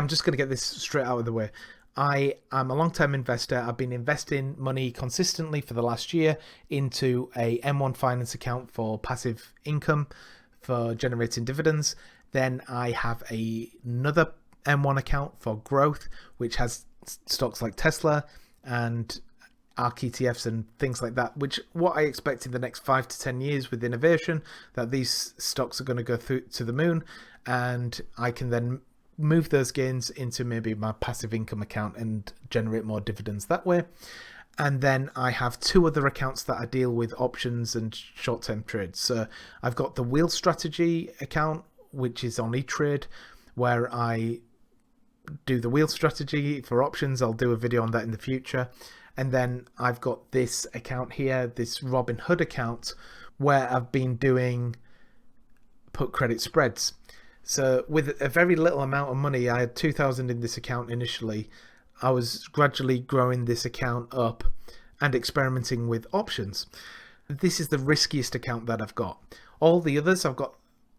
I'm just going to get this straight out of the way. I am a long-term investor. I've been investing money consistently for the last year into a M1 Finance account for passive income, for generating dividends. Then I have another M1 account for growth, which has stocks like Tesla and ARK ETFs and things like that, which what I expect in the next 5 to 10 years with innovation, that these stocks are going to go through to the moon, and I can then move those gains into maybe my passive income account and generate more dividends that way. And then I have two other accounts that I deal with options and short-term trades. So I've got the Wheel Strategy account, which is on eTrade, where I do the wheel strategy for options. I'll do a video on that in the future. And then I've got this account here, this Robinhood account, where I've been doing put credit spreads. So with a very little amount of money, I had 2,000 in this account initially. I was gradually growing this account up and experimenting with options. This is the riskiest account that I've got. All the others, I've got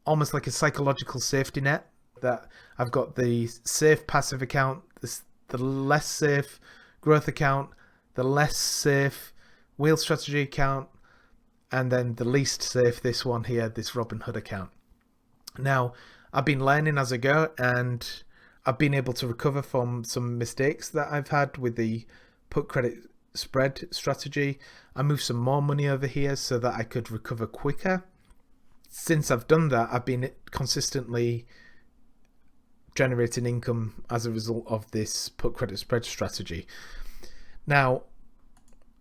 almost like a psychological safety net. That I've got the safe passive account, the less safe growth account, the less safe wheel strategy account, and then the least safe, this one here, this Robinhood account. Now, I've been learning as I go, and I've been able to recover from some mistakes that I've had with the put credit spread strategy. I moved some more money over here so that I could recover quicker. Since I've done that, I've been consistently generating income as a result of this put credit spread strategy. Now,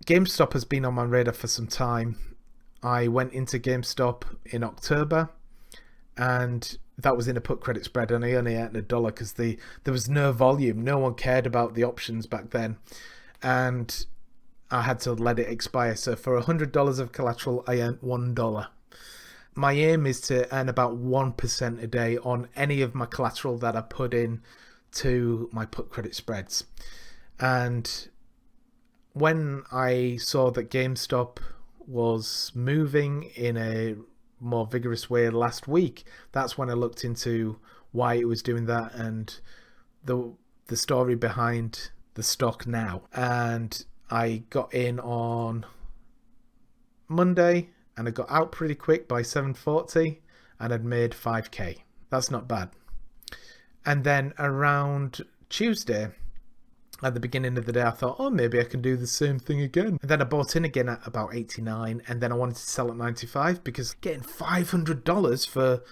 GameStop has been on my radar for some time. I went into GameStop in October, and that was in a put credit spread, and I only earned $1 because there was no volume. No one cared about the options back then, and I had to let it expire. So for $100 of collateral, I earned $1. My aim is to earn about 1% a day on any of my collateral that I put in to my put credit spreads. And when I saw that GameStop was moving in a more vigorous way last week, that's when I looked into why it was doing that and the story behind the stock now. And I got in on Monday, and I got out pretty quick by 7:40, and I'd made 5k. That's not bad. And then around Tuesday, at the beginning of the day, I thought, oh, maybe I can do the same thing again. And then I bought in again at about 89, and then I wanted to sell at 95 because getting $500 for,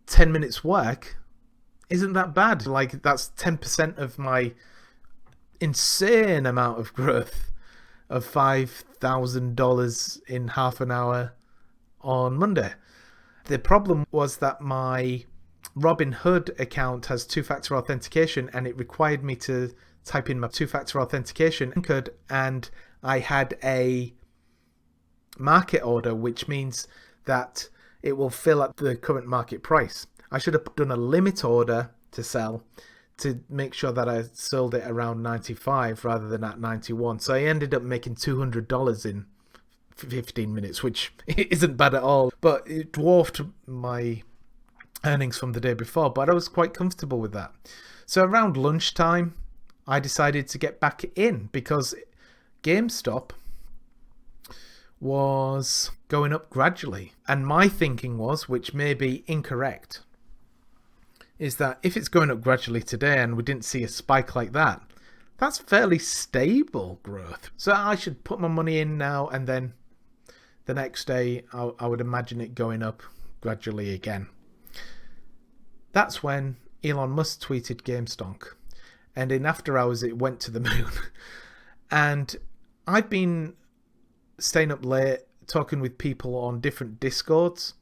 10 minutes work isn't that bad. Like, that's 10% of my insane amount of growth of $5,000 in half an hour on Monday. The problem was that my Robinhood account has two-factor authentication, and it required me to type in my two-factor authentication code, and I had a market order, which means that it will fill at the current market price. I should have done a limit order to sell to make sure that I sold it around 95 rather than at 91. So I ended up making $200 in 15 minutes, which isn't bad at all, but it dwarfed my earnings from the day before, but I was quite comfortable with that. So around lunchtime, I decided to get back in because GameStop was going up gradually. And my thinking was, which may be incorrect, is that if it's going up gradually today and we didn't see a spike like that, that's fairly stable growth. So I should put my money in now, and then the next day I would imagine it going up gradually again. That's when Elon Musk tweeted GameStonk, and in after hours it went to the moon. And I've been staying up late talking with people on different Discords,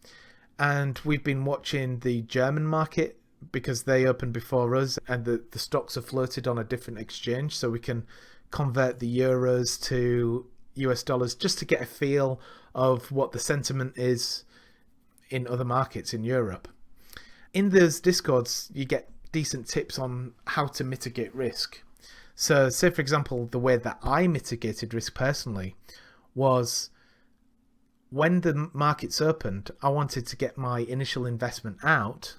and we've been watching the German market because they opened before us, and the stocks are floated on a different exchange, so we can convert the euros to US dollars just to get a feel of what the sentiment is in other markets in Europe. In those Discords, you get decent tips on how to mitigate risk. So say, for example, the way that I mitigated risk personally was when the markets opened, I wanted to get my initial investment out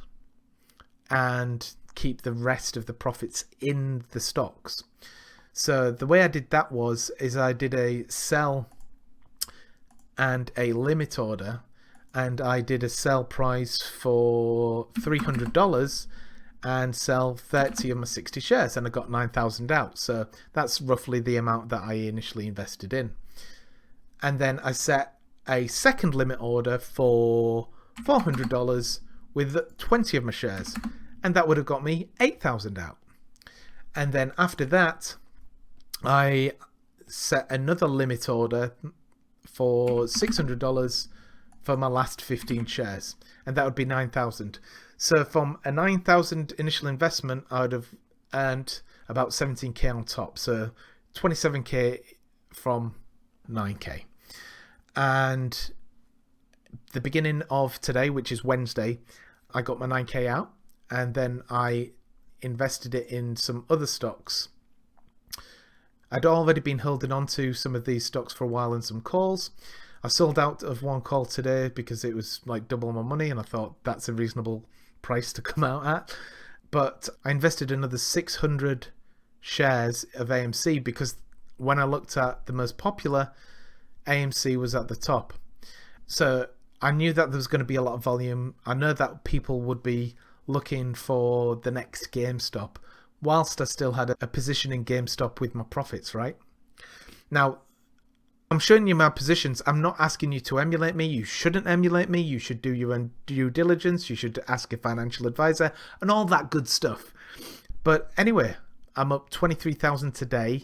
and keep the rest of the profits in the stocks. So the way I did that is I did a sell and a limit order, and I did a sell price for $300 and sell 30 of my 60 shares, and I got 9,000 out. So that's roughly the amount that I initially invested in. And then I set a second limit order for $400 with 20 of my shares, and that would have got me 8,000 out. And then after that, I set another limit order for $600 for my last 15 shares, and that would be 9,000. So from a 9,000 initial investment, I would have earned about 17k on top. So 27k from 9k. And the beginning of today, which is Wednesday, I got my 9k out, and then I invested it in some other stocks. I'd already been holding on to some of these stocks for a while and some calls. I sold out of one call today because it was like double my money, and I thought that's a reasonable price to come out at. But I invested another 600 shares of AMC because when I looked at the most popular, AMC was at the top. So I knew that there was going to be a lot of volume. I know that people would be looking for the next GameStop, whilst I still had a position in GameStop with my profits, right? Now, I'm showing you my positions. I'm not asking you to emulate me. You shouldn't emulate me. You should do your own due diligence. You should ask a financial advisor and all that good stuff. But anyway, I'm up 23,000 today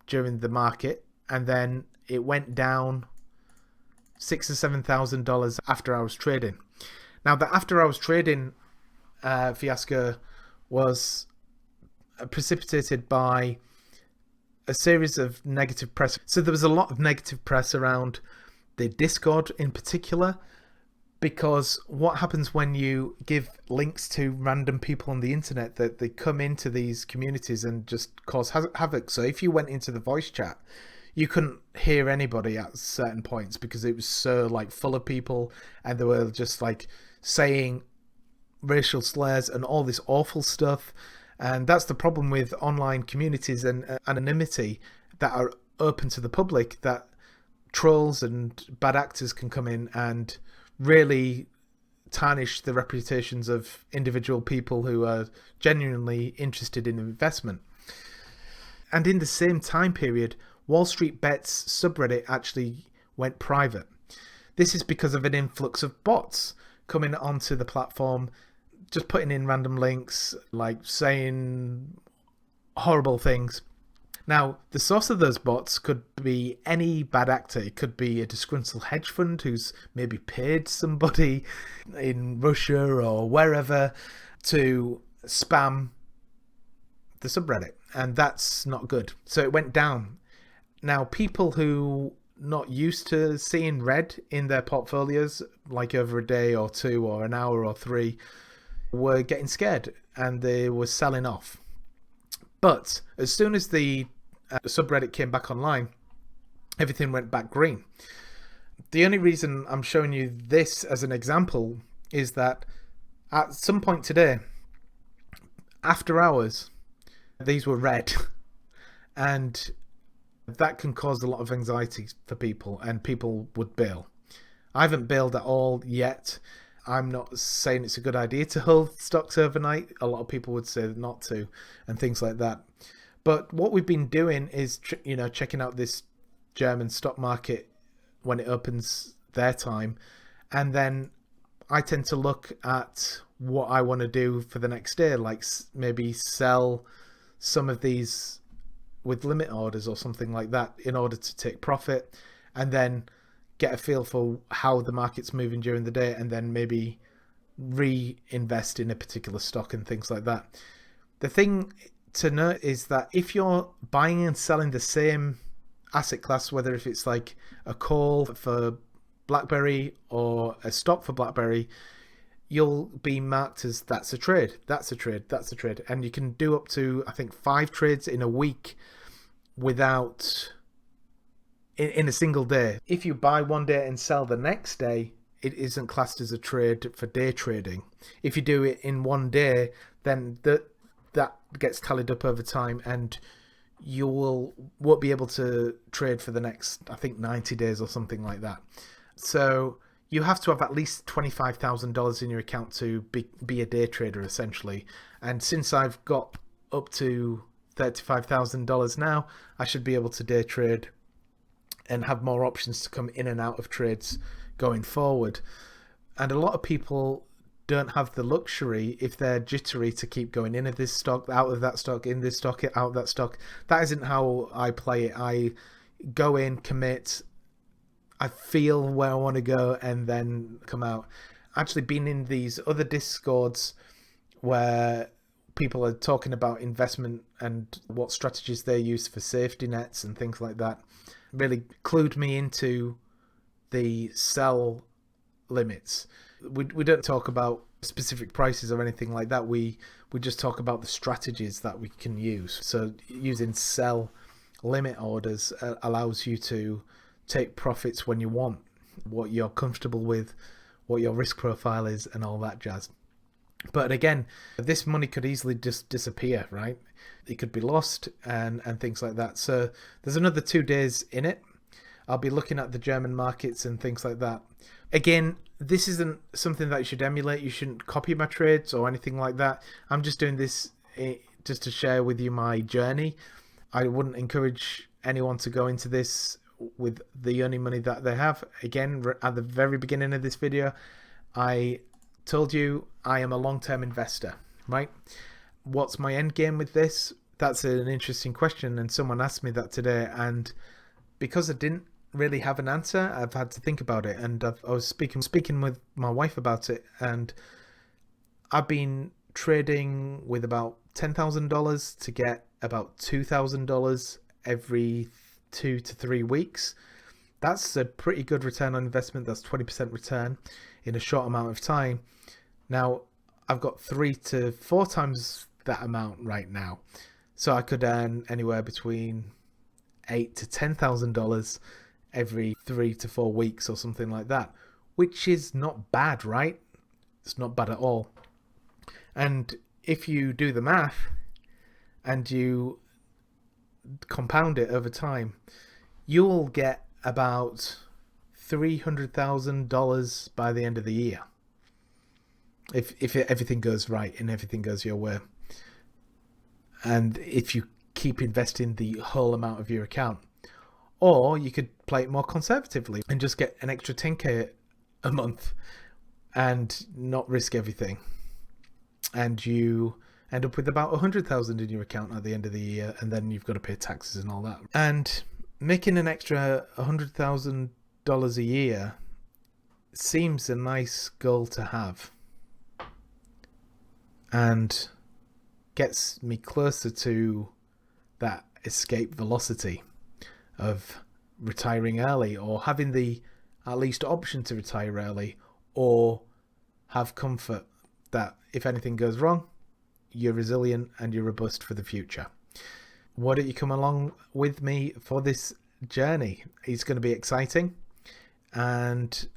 during the market, and then it went down $6,000 or $7,000 after I was trading. Now, the after I was trading fiasco was precipitated by a series of negative press. So there was a lot of negative press around the Discord in particular, because what happens when you give links to random people on the internet, that they come into these communities and just cause havoc. So if you went into the voice chat, you couldn't hear anybody at certain points because it was so like full of people, and they were just like saying racial slurs and all this awful stuff. And that's the problem with online communities and anonymity that are open to the public, that trolls and bad actors can come in and really tarnish the reputations of individual people who are genuinely interested in investment. And in the same time period, Wall Street Bets subreddit actually went private. This is because of an influx of bots coming onto the platform, just putting in random links, like saying horrible things. Now, the source of those bots could be any bad actor. It could be a disgruntled hedge fund who's maybe paid somebody in Russia or wherever to spam the subreddit, and that's not good. So it went down. Now, people who not used to seeing red in their portfolios, like over a day or two or an hour or three, were getting scared and they were selling off. But as soon as the subreddit came back online, everything went back green. The only reason I'm showing you this as an example is that at some point today, after hours, these were red, and that can cause a lot of anxiety for people, and people would bail. I haven't bailed at all yet. I'm not saying it's a good idea to hold stocks overnight. A lot of people would say not to, and things like that. But what we've been doing is, checking out this German stock market when it opens their time, and then I tend to look at what I want to do for the next day, like maybe sell some of these with limit orders or something like that in order to take profit, and then get a feel for how the market's moving during the day, and then maybe reinvest in a particular stock and things like that. The thing to note is that if you're buying and selling the same asset class, whether if it's like a call for Blackberry or a stock for Blackberry, you'll be marked as that's a trade, that's a trade, that's a trade. And you can do up to, I think, 5 trades in a week without... in a single day. If you buy one day and sell the next day, it isn't classed as a trade for day trading. If you do it in one day, then that gets tallied up over time, and you won't be able to trade for the next, I think, 90 days or something like that. So you have to have at least $25,000 in your account to be a day trader, essentially. And since I've got up to $35,000 now, I should be able to day trade and have more options to come in and out of trades going forward. And a lot of people don't have the luxury, if they're jittery, to keep going in of this stock, out of that stock, in this stock, out of that stock. That isn't how I play it. I go in, commit, I feel where I want to go, and then come out. Actually been in these other discords where people are talking about investment and what strategies they use for safety nets and things like that. Really clued me into the sell limits. We don't talk about specific prices or anything like that. We just talk about the strategies that we can use. So using sell limit orders allows you to take profits when you want, what you're comfortable with, what your risk profile is, and all that jazz. But again, this money could easily just disappear, right? It could be lost and things like that. So there's another 2 days in it. I'll be looking at the German markets and things like that. Again, this isn't something that you should emulate. You shouldn't copy my trades or anything like that. I'm just doing this just to share with you my journey. I wouldn't encourage anyone to go into this with the only money that they have. Again, at the very beginning of this video, I told you I am a long-term investor, right? What's my end game with this? That's an interesting question, and someone asked me that today, and because I didn't really have an answer, I've had to think about it, and I was speaking with my wife about it, and I've been trading with about $10,000 to get about $2,000 every 2 to 3 weeks. That's a pretty good return on investment. That's 20% return in a short amount of time. Now I've got 3 to 4 times that amount right now, so I could earn anywhere between $8,000 to $10,000 every 3 to 4 weeks or something like that, which is not bad, right? It's not bad at all. And if you do the math and you compound it over time, you'll get about $300,000 by the end of the year, if everything goes right and everything goes your way, and if you keep investing the whole amount of your account. Or you could play it more conservatively and just get an extra 10k a month and not risk everything, and you end up with about 100,000 in your account at the end of the year, and then you've got to pay taxes and all that. And making an extra $100,000 a year seems a nice goal to have, and gets me closer to that escape velocity of retiring early, or having the at least option to retire early, or have comfort that if anything goes wrong, you're resilient and you're robust for the future. Why don't you come along with me for this journey? It's going to be exciting, and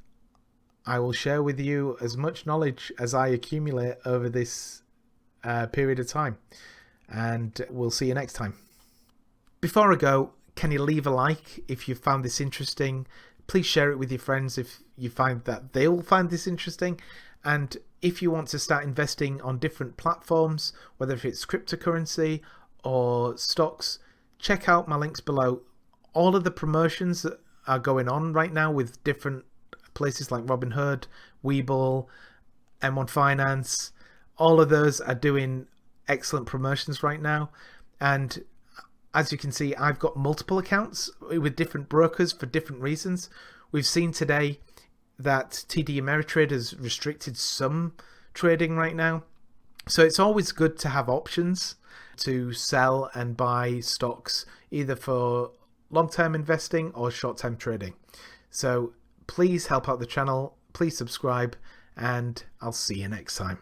I will share with you as much knowledge as I accumulate over this period of time, and we'll see you next time. Before I go, can you leave a like if you found this interesting? Please share it with your friends if you find that they'll find this interesting. And if you want to start investing on different platforms, whether if it's cryptocurrency or stocks, check out my links below. All of the promotions that are going on right now with different places like Robinhood, Webull, M1 Finance, all of those are doing excellent promotions right now. And as you can see, I've got multiple accounts with different brokers for different reasons. We've seen today that TD Ameritrade has restricted some trading right now. So it's always good to have options to sell and buy stocks, either for long-term investing or short-term trading. So please help out the channel, please subscribe, and I'll see you next time.